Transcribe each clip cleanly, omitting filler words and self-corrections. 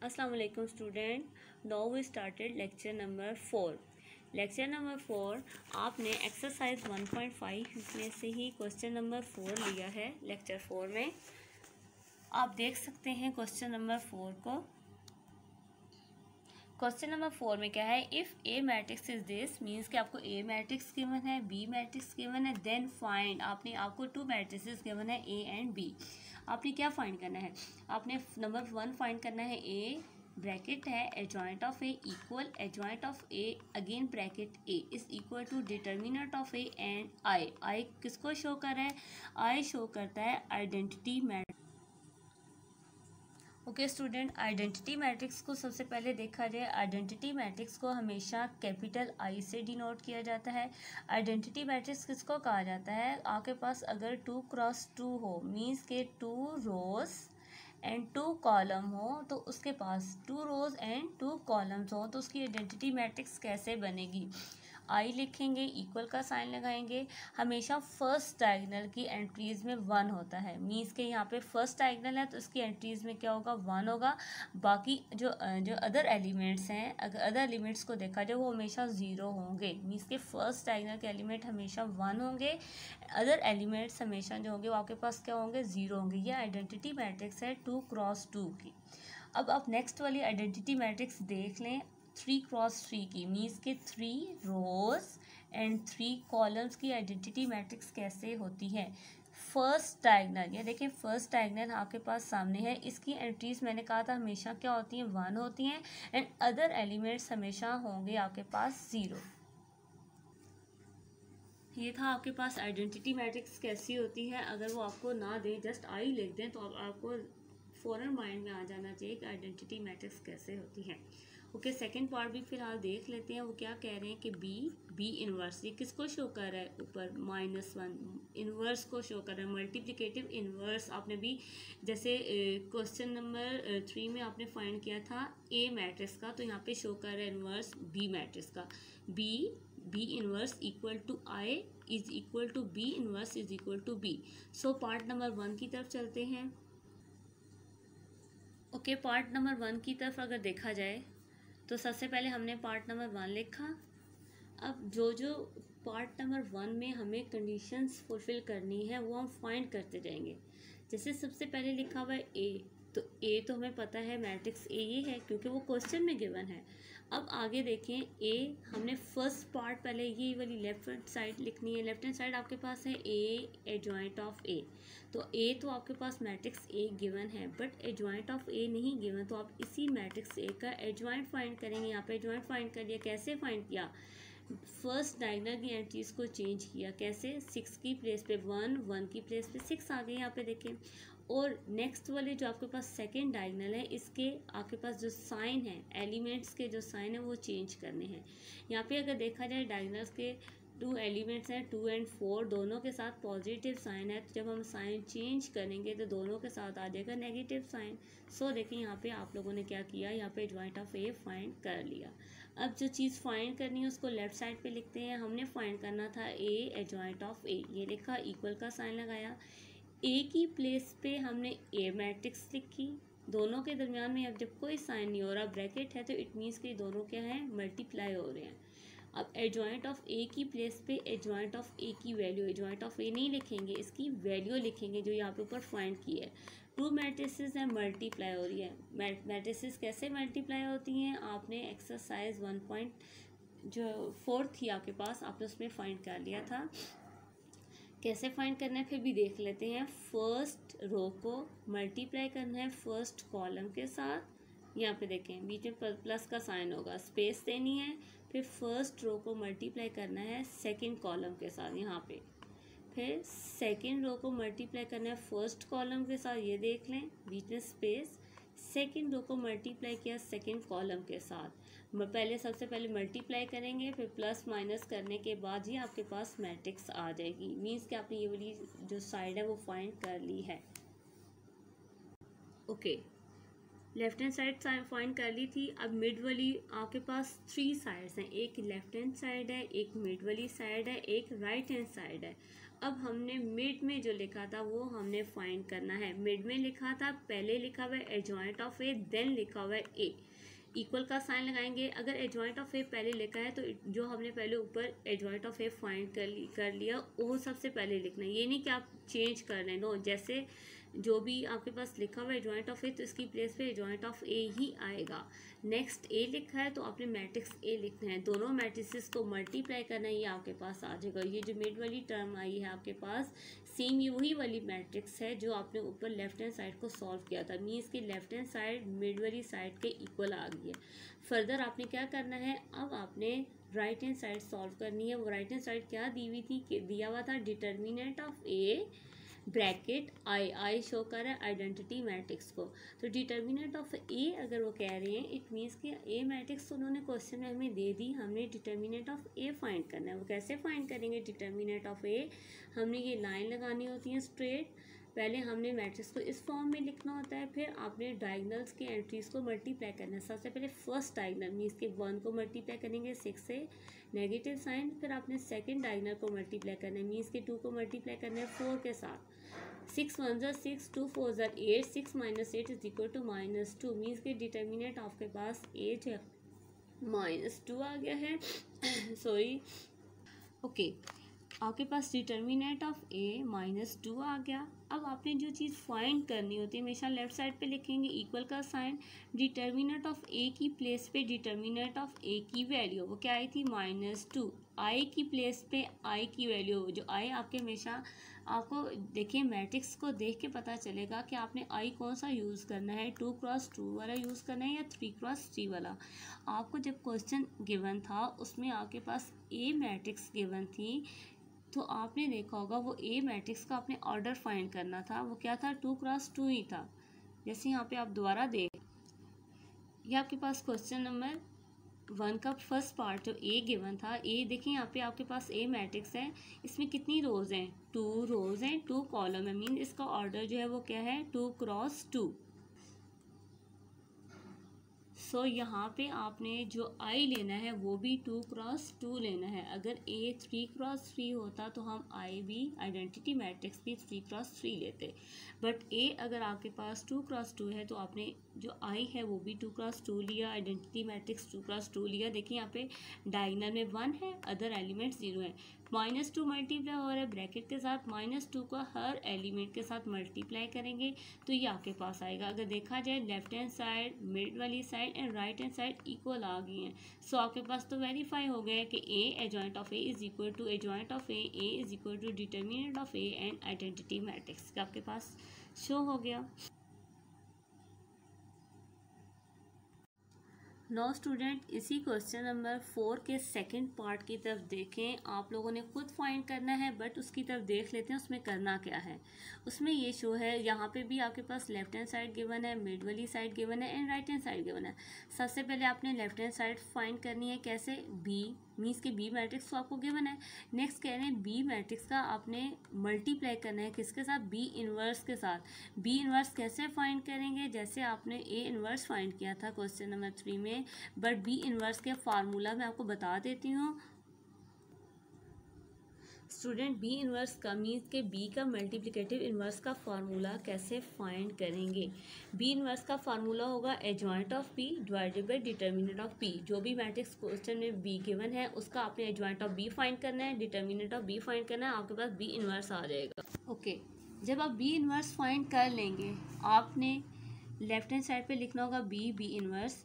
अस्सलाम वालेकुम student. Now we started lecture number 4। Lecture number 4 आपने एक्सरसाइज 1.5 में से ही क्वेश्चन नंबर 4 लिया है। लेक्चर 4 में आप देख सकते हैं क्वेश्चन नंबर 4 को। क्वेश्चन नंबर 4 में क्या है, if A matrix is this means कि आपको ए मैट्रिक्स गिवन है, बी मैट्रिक्स गिवन है, देन फाइंड आपको टू मैट्रिसेस गिवन है ए एंड बी। आपने क्या फाइंड करना है, आपने नंबर 1 फाइंड करना है ए ब्रैकेट है adjoint of A equal adjoint of A again bracket A is equal to determinant of A and I किसको शो कर रहा है, आई शो करता है identity matrix. Okay student, identity matrix को सबसे पहले देखा जाए, आइडेंटिटी मैट्रिक्स को हमेशा कैपिटल आई से डिनोट किया जाता है। आइडेंटिटी मैट्रिक्स किसको कहा जाता है, आपके पास अगर 2x2 हो मीन्स के 2 रोज एंड 2 कॉलम हो, तो उसके पास 2 रोज एंड 2 कॉलम्स हो, तो उसकी आइडेंटिटी मैट्रिक्स कैसे बनेगी। आई लिखेंगे, इक्वल का साइन लगाएंगे। हमेशा फर्स्ट डायगोनल की एंट्रीज में 1 होता है, मीन्स के यहाँ पे फर्स्ट डायगोनल है तो इसकी एंट्रीज में क्या होगा, 1 होगा। बाकी जो अदर एलिमेंट्स हैं, अगर अदर एलिमेंट्स को देखा जाए वो हमेशा 0 होंगे, मीन्स के फर्स्ट डायगोनल के एलिमेंट हमेशा 1 होंगे, अदर एलिमेंट्स हमेशा जो होंगे वो आपके पास क्या होंगे, 0 होंगे। ये आइडेंटिटी मैट्रिक्स है 2x2 की। अब आप नेक्स्ट वाली आइडेंटिटी मैट्रिक्स देख लें 3x3 की, मीन्स के 3 रोज एंड 3 कॉलम्स की आइडेंटिटी मैट्रिक्स कैसे होती है। फर्स्ट डायगोनल, ये देखिए फर्स्ट डायगोनल आपके पास सामने है, इसकी एंट्रीज मैंने कहा था हमेशा क्या होती हैं, 1 होती हैं, एंड अदर एलिमेंट्स हमेशा होंगे आपके पास 0। ये था आपके पास आइडेंटिटी मैट्रिक्स कैसी होती है। अगर वो आपको ना दें, जस्ट आई लिख दें, तो आपको फ़ौरन माइंड में आ जाना चाहिए कि आइडेंटिटी मैट्रिक्स कैसे होती हैं। ओके, सेकंड पार्ट भी फिलहाल देख लेते हैं। वो क्या कह रहे हैं कि बी इनवर्स, ये किसको शो कर रहा है, ऊपर -1 इनवर्स को शो कर रहा है, मल्टीप्लिकेटिव इनवर्स। आपने भी जैसे क्वेश्चन नंबर 3 में आपने फाइंड किया था ए मैट्रिक्स का, तो यहाँ पे शो कर रहा है इनवर्स बी मैट्रिक्स का। B inverse equal to I is equal to B inverse is equal to B. So part number 1 की तरफ चलते हैं। ओके, पार्ट नंबर 1 की तरफ अगर देखा जाए तो सबसे पहले हमने पार्ट नंबर 1 लिखा। अब जो पार्ट नंबर 1 में हमें कंडीशंस फुलफिल करनी है वो हम फाइंड करते जाएंगे। जैसे सबसे पहले लिखा हुआ है ए, तो ए तो हमें पता है मैट्रिक्स ए ही है क्योंकि वो क्वेश्चन में गिवन है। अब आगे देखें, ए हमने फर्स्ट पार्ट पहले ये वाली लेफ्ट हैंड साइड लिखनी है। लेफ्ट हैंड साइड आपके पास है ए एडजॉइंट ऑफ ए, तो ए तो आपके पास मैट्रिक्स ए गिवन है, बट एडजॉइंट ऑफ ए नहीं गिवन, तो आप इसी मैट्रिक्स ए का एडजॉइंट फाइंड करेंगे। यहाँ पे एडजॉइंट फाइंड कर लिया, कैसे फाइंड किया, फर्स्ट डायगोनल की एंट्रीज को चेंज किया, कैसे 6 की प्लेस पे 1 की प्लेस पे 6 आ गए यहाँ पे देखें। और नेक्स्ट वाले जो आपके पास सेकंड डायगोनल है, इसके आपके पास जो साइन है, एलिमेंट्स के जो साइन है वो चेंज करने हैं। यहाँ पे अगर देखा जाए डायगोनल्स के 2 एलिमेंट्स हैं 2 और 4, दोनों के साथ पॉजिटिव साइन है, तो जब हम साइन चेंज करेंगे तो दोनों के साथ आ जाएगा नेगेटिव साइन। सो देखिए यहाँ पे आप लोगों ने क्या किया, यहाँ पे एडजॉइंट ऑफ ए फाइंड कर लिया। अब जो चीज़ फाइंड करनी है उसको लेफ्ट साइड पे लिखते हैं। हमने फाइंड करना था ए एडजॉइंट ऑफ ए, ये लिखा, इक्वल का साइन लगाया, ए की प्लेस पे हमने ए मैट्रिक्स लिखी। दोनों के दरमियान में अब जब कोई साइन नहीं हो रहा, ब्रैकेट है, तो इट मीन्स कि दोनों क्या हैं, मल्टीप्लाई हो रहे हैं। अब एडजॉइंट ऑफ ए की प्लेस पे एडजॉइंट ऑफ ए की वैल्यू, एडजॉइंट ऑफ ए नहीं लिखेंगे, इसकी वैल्यू लिखेंगे जो यहाँ पे ऊपर फाइंड की है। 2 मैट्रिसेस हैं, मल्टीप्लाई हो रही है। मैट्रिसेस कैसे मल्टीप्लाई होती हैं, आपने एक्सरसाइज 1.4 थी आपके पास, आपने उसमें फाइंड कर लिया था। कैसे फाइंड करना है फिर भी देख लेते हैं। फर्स्ट रो को मल्टीप्लाई करना है फर्स्ट कॉलम के साथ, यहाँ पे देखें बीच में प्लस का साइन होगा, स्पेस देनी है, फिर फर्स्ट रो को मल्टीप्लाई करना है सेकंड कॉलम के साथ यहाँ पे, फिर सेकंड रो को मल्टीप्लाई करना है फर्स्ट कॉलम के साथ, ये देख लें बीच में स्पेस, सेकंड रो को मल्टीप्लाई किया सेकंड कॉलम के साथ। पहले सबसे पहले मल्टीप्लाई करेंगे, फिर प्लस माइनस करने के बाद ही आपके पास मैट्रिक्स आ जाएगी, मीन्स कि आपने ये वाली जो साइड है वो फाइंड कर ली है। Okay, left hand side find कर ली थी। अब मिड वाली आपके पास 3 साइड्स हैं, एक लेफ्ट हैंड साइड है, एक मिड वाली साइड है, एक राइट हैंड साइड है। अब हमने मिड में जो लिखा था वो हमने फाइंड करना है। मिड में लिखा था, पहले लिखा हुआ है एडजॉइंट ऑफ ए, देन लिखा हुआ है ए, इक्वल का साइन लगाएंगे। अगर एडजॉइंट ऑफ ए पहले लिखा है तो जो हमने पहले ऊपर एडजॉइंट ऑफ ए फाइंड कर लिया वो सबसे पहले लिखना है। ये नहीं कि आप चेंज कर लें, नो, जैसे जो भी आपके पास लिखा हुआ है एडजॉइंट ऑफ ए तो इसकी प्लेस पे एडजॉइंट ऑफ ए ही आएगा। नेक्स्ट ए लिखा है तो आपने मैट्रिक्स ए लिखना है, दोनों मैट्रिसेस को मल्टीप्लाई करना है, ये आपके पास आ जाएगा। ये जो मिड वाली टर्म आई है आपके पास, सेम ये वही वाली मैट्रिक्स है जो आपने ऊपर लेफ्ट हैंड साइड को सॉल्व किया था, मीन्स कि लेफ्ट हैंड साइड मिड वाली साइड के इक्वल आ गई है। फर्दर आपने क्या करना है, अब आपने राइट हैंड साइड सॉल्व करनी है। वो राइट हैंड साइड क्या दी हुई थी, दिया हुआ था determinant of A bracket I show कर रहा है आइडेंटिटी मैट्रिक्स को। तो डिटर्मिनेंट ऑफ ए अगर वो कह रहे हैं, इट मीन्स कि ए मैट्रिक्स तो उन्होंने क्वेश्चन में हमें दे दी, हमने डिटर्मिनेंट ऑफ ए फाइंड करना है। वो कैसे फाइंड करेंगे डिटर्मिनेंट ऑफ ए, हमने ये लाइन लगानी होती है स्ट्रेट। पहले हमने मैट्रिक्स को इस फॉर्म में लिखना होता है, फिर आपने डायगनल्स के एंट्रीज को मल्टीप्लाई करना है। सबसे पहले फर्स्ट डायगनल मीन्स के 1 को मल्टीप्लाई करेंगे 6 से, नेगेटिव साइन, फिर आपने सेकंड डायगनल को मल्टीप्लाई करना है, मीन्स के 2 को मल्टीप्लाई करना है 4 के साथ। 6 1 ज़ा 6, 2 4 ज़ा 8, 6 - 8 इज इक्वल टू -2, मीन्स के डिटर्मिनेंट आपके पास 8 है, -2 आ गया है सॉरी ओके, आपके पास डिटर्मिनेंट ऑफ ए -2 आ गया। अब आपने जो चीज़ फाइंड करनी होती है हमेशा लेफ्ट साइड पे लिखेंगे इक्वल का साइन, डिटर्मिनेंट ऑफ ए की प्लेस पे डिटर्मिनेंट ऑफ ए की वैल्यू वो क्या आई थी -2, आई की प्लेस पे आई की वैल्यू, जो आई आपके हमेशा आपको देखिए मैट्रिक्स को देख के पता चलेगा कि आपने आई कौन सा यूज़ करना है, 2x2 वाला यूज़ करना है या 3x3 वाला। आपको जब क्वेश्चन गिवन था उसमें आपके पास ए मैट्रिक्स गिवन थी, तो आपने देखा होगा वो ए मैट्रिक्स का आपने ऑर्डर फाइंड करना था, वो क्या था 2x2 ही था। जैसे यहाँ पे आप दोबारा देख, ये आपके पास क्वेश्चन नंबर 1 का फर्स्ट पार्ट जो ए गिवन था, ए देखिए यहाँ पे आपके पास ए मैट्रिक्स है, इसमें कितनी रोज हैं, 2 रोज हैं, 2 कॉलम है, मीन इसका ऑर्डर जो है वो क्या है 2x2। सो यहाँ पे आपने जो आई लेना है वो भी 2x2 लेना है। अगर ए 3x3 होता तो हम आई भी आइडेंटिटी मैट्रिक्स भी 3x3 लेते, बट ए अगर आपके पास 2x2 है तो आपने जो आई है वो भी 2x2 लिया, आइडेंटिटी मैट्रिक्स 2x2 लिया। देखिए यहाँ पे डायगोनल में 1 है, अदर एलिमेंट 0 है, -2 मल्टीप्लाई हो रहा है ब्रैकेट के साथ, -2 का हर एलिमेंट के साथ मल्टीप्लाई करेंगे तो ये आपके पास आएगा। अगर देखा जाए लेफ्ट हैंड साइड, मिड वाली side and right hand side equal आ गई हैं, सो आपके पास तो वेरीफाई हो गया है कि A adjoint of A is equal to adjoint of A is equal to determinant of A and identity matrix का आपके पास शो हो गया। नो स्टूडेंट, इसी क्वेश्चन नंबर 4 के सेकंड पार्ट की तरफ देखें। आप लोगों ने खुद फाइंड करना है, बट उसकी तरफ देख लेते हैं उसमें करना क्या है। उसमें ये शो है, यहाँ पे भी आपके पास लेफ्ट हैंड साइड गिवन है, मिड वाली साइड गिवन है and right hand side given है। सबसे पहले आपने लेफ्ट हैंड साइड फाइंड करनी है, कैसे, बी मीन्स के बी मैट्रिक्स तो आपको गिवन है। नेक्स्ट कह रहे हैं बी मैट्रिक्स का आपने मल्टीप्लाई करना है, किसके साथ, बी इनवर्स के साथ। बी इनवर्स कैसे फाइंड करेंगे, जैसे आपने ए इनवर्स फाइंड किया था क्वेश्चन नंबर 3 में, बट बी इनवर्स के फार्मूला मैं आपको बता देती हूँ स्टूडेंट। बी इनवर्स का मीन्स के बी का मल्टीप्लिकेटिव इनवर्स का फार्मूला कैसे फाइंड करेंगे। बी इनवर्स का फार्मूला होगा adjoint of B divided by determinant of B. जो भी मैट्रिक्स क्वेश्चन में बी गिवन है उसका आपने एडजॉइंट ऑफ बी फाइंड करना है, डिटर्मिनेंट ऑफ बी फाइंड करना है, आपके पास बी इनवर्स आ जाएगा। ओके, जब आप बी इनवर्स फाइंड कर लेंगे आपने लेफ्ट हैंड साइड पे लिखना होगा बी इनवर्स,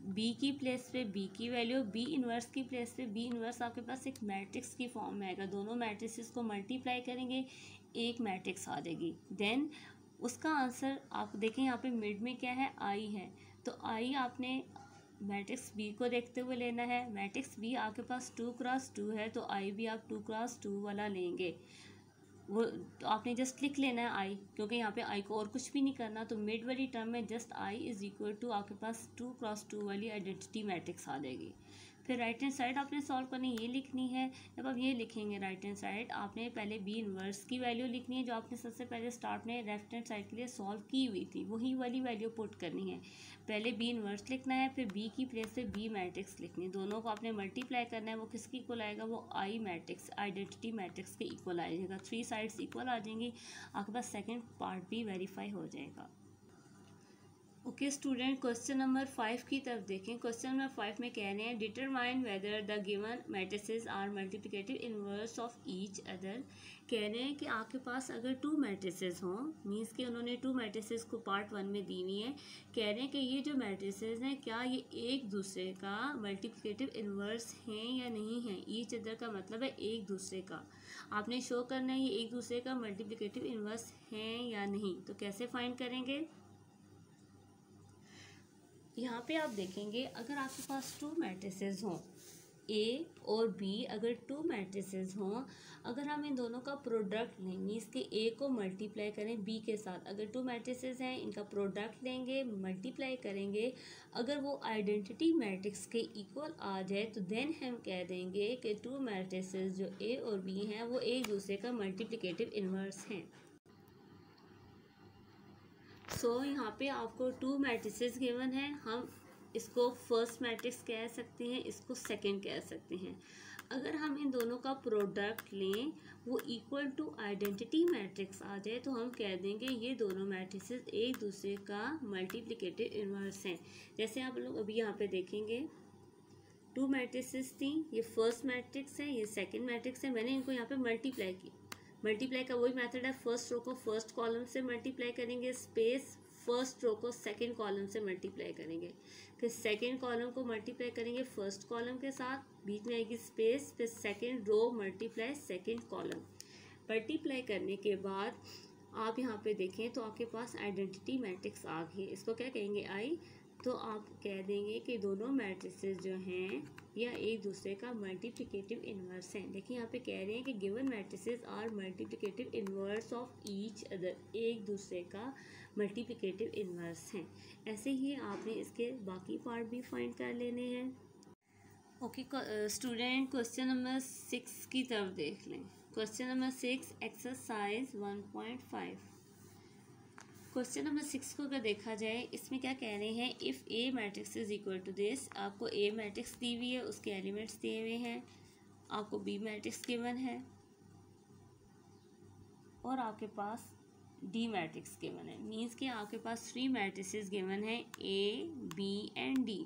बी की प्लेस पे बी की वैल्यू, बी इनवर्स की प्लेस पे बी इनवर्स आपके पास एक मैट्रिक्स की फॉर्म में आएगा। दोनों मैट्रिक्स को मल्टीप्लाई करेंगे एक मैट्रिक्स आ जाएगी। देन उसका आंसर आप देखें, यहाँ पे मिड में क्या है, आई है, तो आई आपने मैट्रिक्स बी को देखते हुए लेना है। मैट्रिक्स बी आपके पास 2x2 है तो आई भी आप 2x2 वाला लेंगे। वो तो आपने जस्ट लिख लेना है आई, क्योंकि यहाँ पे आई को और कुछ भी नहीं करना। तो मिड वाली टर्म में just I is equal to आपके पास 2x2 वाली आइडेंटिटी मैट्रिक्स आ जाएगी। फिर राइट हैंड साइड आपने सॉल्व करनी ये लिखनी है। जब आप ये लिखेंगे राइट हैंड साइड, आपने पहले बी इनवर्स की वैल्यू लिखनी है जो आपने सबसे पहले स्टार्ट में लेफ्ट हैंड साइड के लिए सॉल्व की हुई थी, वही वाली वैल्यू पुट करनी है। पहले बी इनवर्स लिखना है, फिर बी की प्लेस पे बी मैट्रिक्स लिखनी है, दोनों को आपने मल्टीप्लाई करना है। वो किसके इक्वल आएगा? वो आई मैट्रिक्स, आइडेंटिटी मैट्रिक्स के इक्वल आएगा। 3 साइड्स इक्वल आ जाएंगी, आपके पास सेकेंड पार्ट भी वेरीफाई हो जाएगा। ओके स्टूडेंट, क्वेश्चन नंबर 5 की तरफ देखें। क्वेश्चन नंबर 5 में कह रहे हैं determine whether the given matrices are multiplicative inverse of each other. कह रहे हैं कि आपके पास अगर 2 मैट्रिसेस हों, मीन्स कि उन्होंने 2 मैट्रिसेस को पार्ट 1 में दी हुई है, कह रहे हैं कि ये जो मैट्रिसेस हैं क्या ये एक दूसरे का मल्टीप्लिकेटिव इनवर्स हैं या नहीं है। ईच अदर का मतलब है एक दूसरे का, आपने शो करना है ये एक दूसरे का मल्टीप्लिकेटिव इनवर्स हैं या नहीं। तो कैसे फाइंड करेंगे? यहाँ पे आप देखेंगे अगर आपके पास 2 मैट्रिसेस हों, ए और बी, अगर 2 मैट्रिसेस हों, अगर हम इन दोनों का प्रोडक्ट लें, मीन्स के ए को मल्टीप्लाई करें बी के साथ, अगर 2 मैट्रिसेस हैं इनका प्रोडक्ट लेंगे, मल्टीप्लाई करेंगे, अगर वो आइडेंटिटी मैट्रिक्स के इक्वल आ जाए तो देन हम कह देंगे कि 2 मैट्रिसेस जो ए और बी हैं वो एक दूसरे का मल्टीप्लिकेटिव इनवर्स हैं। यहाँ पे आपको 2 मैट्रिसेस गिवन है, हम इसको फर्स्ट मैट्रिक्स कह सकते हैं, इसको सेकंड कह सकते हैं। अगर हम इन दोनों का प्रोडक्ट लें, वो इक्वल टू आइडेंटिटी मैट्रिक्स आ जाए तो हम कह देंगे ये दोनों मैट्रिसेस एक दूसरे का मल्टीप्लिकेटिव इनवर्स हैं। जैसे आप लोग अभी यहाँ पे देखेंगे 2 मैट्रिसेस थी, ये फर्स्ट मैट्रिक्स है, ये सेकेंड मैट्रिक्स है, मैंने इनको यहाँ पे मल्टीप्लाई की। मल्टीप्लाई का वही मेथड है, फर्स्ट रो को फर्स्ट कॉलम से मल्टीप्लाई करेंगे, स्पेस, फर्स्ट रो को सेकंड कॉलम से मल्टीप्लाई करेंगे, फिर सेकंड कॉलम को मल्टीप्लाई करेंगे फर्स्ट कॉलम के साथ, बीच में आएगी स्पेस, फिर second row multiply second column. Multiply करने के बाद आप यहाँ पे देखें तो आपके पास आइडेंटिटी मैट्रिक्स आ गई, इसको क्या कहेंगे? आई। तो आप कह देंगे कि दोनों मैट्रिसेस जो हैं या एक दूसरे का मल्टीप्लिकेटिव इनवर्स हैं। देखिए यहाँ पे कह रहे हैं कि given matrices are multiplicative inverse of each other, एक दूसरे का मल्टीप्लिकेटिव इनवर्स हैं। ऐसे ही आपने इसके बाकी पार्ट भी फाइंड कर लेने हैं। ओके स्टूडेंट, क्वेश्चन नंबर 6 की तरफ देख लें। Question number 6 exercise 1.5। Question number 6 को अगर देखा जाए, इसमें क्या कह रहे हैं? If A matrix is equal to this, आपको ए मैट्रिक्स दी हुई है, उसके एलिमेंट्स दिए हुए हैं, आपको बी मैट्रिक्स गिवन है और आपके पास डी मैट्रिक्स गिवन है। मीन्स कि आपके पास 3 मैट्रिसेस गिवन है, ए बी एंड डी।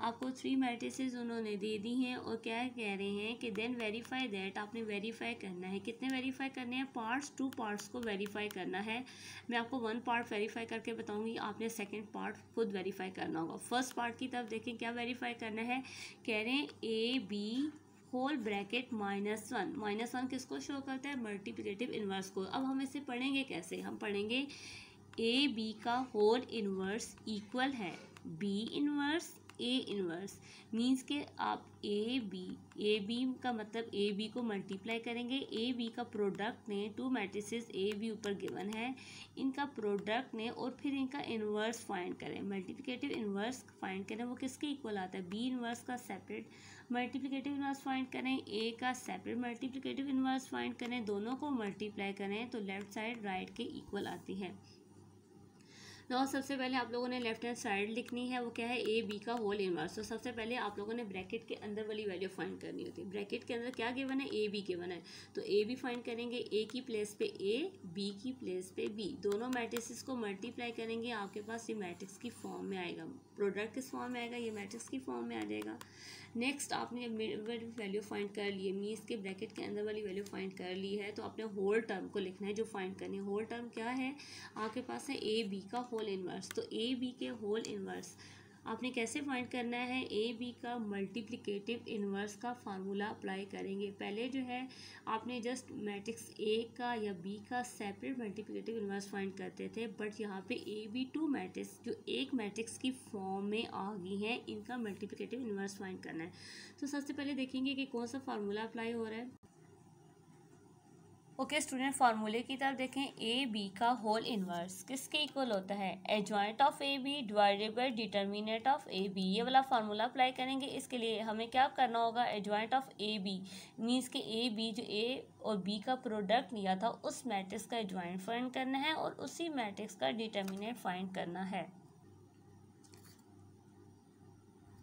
आपको 3 मैट्रिसेस उन्होंने दे दी हैं और क्या कह रहे हैं कि देन वेरीफाई दैट, आपने वेरीफाई करना है। कितने वेरीफाई करने हैं? पार्ट्स, 2 पार्ट्स को वेरीफाई करना है। मैं आपको 1 पार्ट वेरीफाई करके बताऊंगी, आपने सेकंड पार्ट खुद वेरीफाई करना होगा। फर्स्ट पार्ट की तरफ देखें, क्या वेरीफाई करना है? कह रहे हैं ए बी होल ब्रैकेट -1। -1 किसको शो करता है? मल्टीप्लिकेटिव इनवर्स को। अब हम इसे पढ़ेंगे कैसे? हम पढ़ेंगे ए बी का होल इनवर्स इक्वल है B inverse A inverse. Means के आप ए बी का मतलब ए बी को मल्टीप्लाई करेंगे, ए बी का प्रोडक्ट ने, 2 मैट्रिसेस ए बी ऊपर गिवन है, इनका प्रोडक्ट ने और फिर इनका इनवर्स फाइंड करें, मल्टीप्लिकेटिव इनवर्स फाइंड करें। वो किसके इक्वल आता है? बी इनवर्स का सेपरेट मल्टीप्लिकेटिव इनवर्स फाइंड करें, ए का सेपरेट मल्टीप्लिकेटिव इनवर्स फाइंड करें, दोनों को मल्टीप्लाई करें तो लेफ्ट साइड राइट के इक्वल आती है। तो सबसे पहले आप लोगों ने लेफ्ट हैंड साइड लिखनी है, वो क्या है? ए बी का होल इनवर्स। तो सबसे पहले आप लोगों ने ब्रैकेट के अंदर वाली वैल्यू फाइंड करनी होती है। ब्रैकेट के अंदर क्या गिवन है? ए बी गिवन है, तो ए बी फाइंड करेंगे, ए की प्लेस पे ए, बी की प्लेस पे बी, दोनों मैट्रिसेस को मल्टीप्लाई करेंगे, आपके पास ये मैट्रिक्स की फॉर्म में आएगा। प्रोडक्ट किस फॉर्म में आएगा? ये मैट्रिक्स की फॉर्म में आ जाएगा। नेक्स्ट आपने वैल्यू फाइंड कर ली है, मीन्स के ब्रैकेट के अंदर वाली वैल्यू फाइंड कर ली है, तो आपने होल टर्म को लिखना है जो फाइंड करनी है। होल टर्म क्या है? आपके पास है ए बी का होल इनवर्स। तो ए बी के होल इनवर्स आपने कैसे फाइंड करना है? ए बी का मल्टीप्लिकेटिव इनवर्स का फार्मूला अप्लाई करेंगे। पहले जो है आपने जस्ट मैट्रिक्स ए का या बी का सेपरेट मल्टीप्लिकेटिव इनवर्स फाइंड करते थे, बट यहाँ पे ए बी 2 मैट्रिक्स जो एक मैट्रिक्स की फॉर्म में आ गई हैं, इनका मल्टीप्लिकेटिव इनवर्स फाइंड करना है। तो सबसे पहले देखेंगे कि कौन सा फार्मूला अप्लाई हो रहा है। ओके स्टूडेंट, फार्मूले की तरफ देखें। ए बी का होल इनवर्स किसके इक्वल होता है? Adjoint of A B divided by determinant of A B. ये वाला फार्मूला अप्लाई करेंगे। इसके लिए हमें क्या करना होगा? Adjoint of A B means कि ए बी जो ए और बी का प्रोडक्ट लिया था उस मैट्रिक्स का एडजॉइंट फाइंड करना है और उसी मैट्रिक्स का डिटर्मिनेंट फाइंड करना है।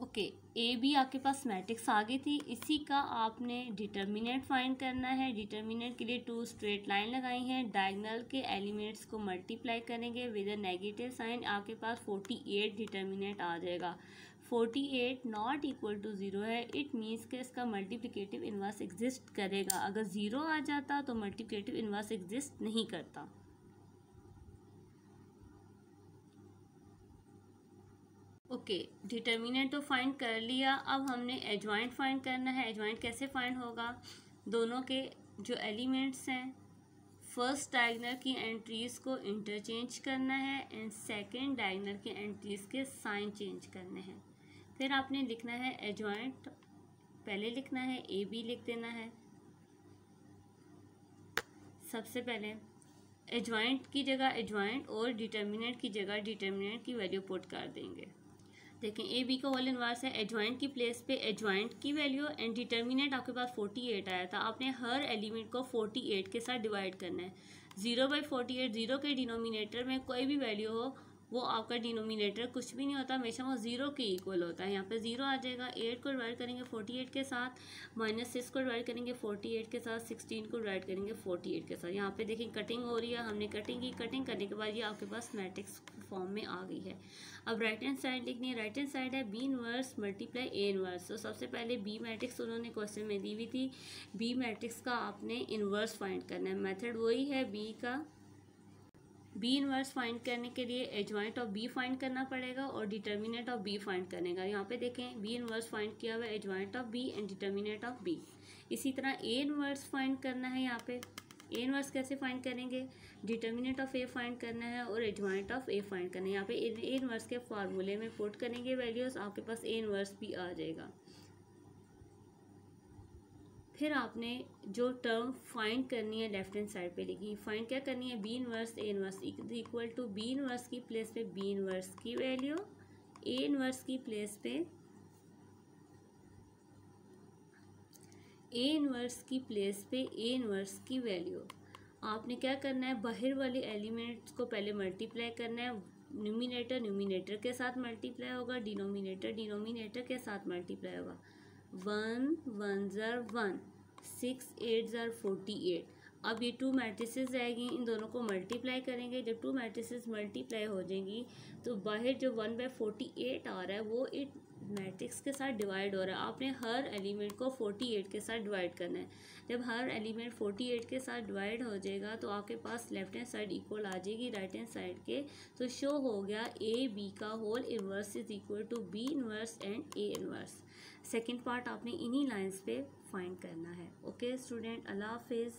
ओके, ए बी आपके पास मैट्रिक्स आ गई थी, इसी का आपने डिटर्मिनेंट फाइंड करना है। डिटर्मिनेंट के लिए 2 स्ट्रेट लाइन लगाई हैं, डायगोनल के एलिमेंट्स को मल्टीप्लाई करेंगे विद अ नेगेटिव साइन, आपके पास 48 डिटर्मिनेंट आ जाएगा। 48 नॉट इक्वल टू 0 है, इट मीन्स कि इसका मल्टीप्लिकेटिव इनवर्स एग्जिस्ट करेगा। अगर 0 आ जाता तो मल्टीप्लिकेटिव इनवर्स एग्जिस्ट नहीं करता। ओके, डिटर्मिनेंट तो फाइंड कर लिया, अब हमने एडजॉइंट फाइंड करना है। एडजॉइंट कैसे फाइंड होगा? दोनों के जो एलिमेंट्स हैं फर्स्ट डायगोनल की एंट्रीज को इंटरचेंज करना है एंड सेकंड डायगोनल की एंट्रीज के साइन चेंज करने हैं। फिर आपने लिखना है एडजॉइंट, पहले लिखना है ए बी लिख देना है। सबसे पहले एडजॉइंट की जगह एडजॉइंट और डिटर्मिनेंट की जगह डिटर्मिनेंट की वैल्यू पुट कर देंगे। देखें, ए बी का होल इनवर्स है, एडजॉइंट की प्लेस पे एडजॉइंट की वैल्यू एंड डिटर्मिनेंट आपके पास 48 आया था। आपने हर एलिमेंट को 48 के साथ डिवाइड करना है। 0/48, 0 के डिनोमिनेटर में कोई भी वैल्यू हो वो आपका डिनोमिनेटर कुछ भी नहीं होता, हमेशा वो 0 के इक्वल होता है। यहाँ पे 0 आ जाएगा। 8 को डिवाइड करेंगे 48 के साथ, -6 को डिवाइड करेंगे 48 के साथ, 16 को डिवाइड करेंगे 48 के साथ। यहाँ पे देखिए कटिंग हो रही है, हमने कटिंग की, कटिंग करने के बाद ये आपके पास मैट्रिक्स फॉर्म में आ गई है। अब राइट हैंड साइड लिखनी है। राइट हैंड साइड है B inverse multiply A inverse. तो सबसे पहले बी मैट्रिक्स उन्होंने क्वेश्चन में दी हुई थी, बी मैट्रिक्स का आपने इनवर्स फाइंड करना है। मेथड वही है बी का। बी इनवर्स फाइंड करने के लिए एडजॉइंट ऑफ बी फाइंड करना पड़ेगा और डिटर्मिनेंट ऑफ बी फाइंड करने का। यहाँ पे देखें बी इनवर्स फाइंड किया हुआ है, adjoint of B and determinant of B. इसी तरह ए इनवर्स फाइंड करना है। यहाँ पे ए इनवर्स कैसे फाइंड करेंगे? डिटर्मिनेंट ऑफ ए फाइंड करना है और एडजॉइंट ऑफ ए फाइंड करना है। यहाँ पे ए इनवर्स के फार्मूले में पुट करेंगे वैल्यूज, आपके पास ए इनवर्स भी आ जाएगा। फिर आपने जो टर्म फाइंड करनी है लेफ्ट हैंड साइड पे लिखी, फाइंड क्या करनी है? B inverse A inverse equal to B inverse की प्लेस पे बी इनवर्स की वैल्यू, ए इनवर्स की प्लेस पे ए इनवर्स की प्लेस पे ए इनवर्स की वैल्यू। आपने क्या करना है? बाहर वाले एलिमेंट्स को पहले मल्टीप्लाई करना है। न्यूमिनेटर न्यूमिनेटर के साथ मल्टीप्लाई होगा, डिनोमिनेटर डिनोमिनेटर के साथ मल्टीप्लाई होगा। 1 1 ज़र 1, 6 8 ज़र 48। अब ये 2 मैट्रिसेस रहेगी, इन दोनों को मल्टीप्लाई करेंगे। जब 2 मैट्रिसेस मल्टीप्लाई हो जाएंगी तो बाहर जो 1/48 आ रहा है वो इट मैट्रिक्स के साथ डिवाइड हो रहा है। आपने हर एलिमेंट को 48 के साथ डिवाइड करना है। जब हर एलिमेंट 48 के साथ डिवाइड हो जाएगा तो आपके पास लेफ्ट हैंड साइड इक्वल आ जाएगी राइट हैंड साइड के। तो शो हो गया ए बी का whole inverse is equal to B inverse and A inverse. Second part आपने इन्हीं लाइन्स पे फाइंड करना है। ओके स्टूडेंट, अल्लाह हाफिज़।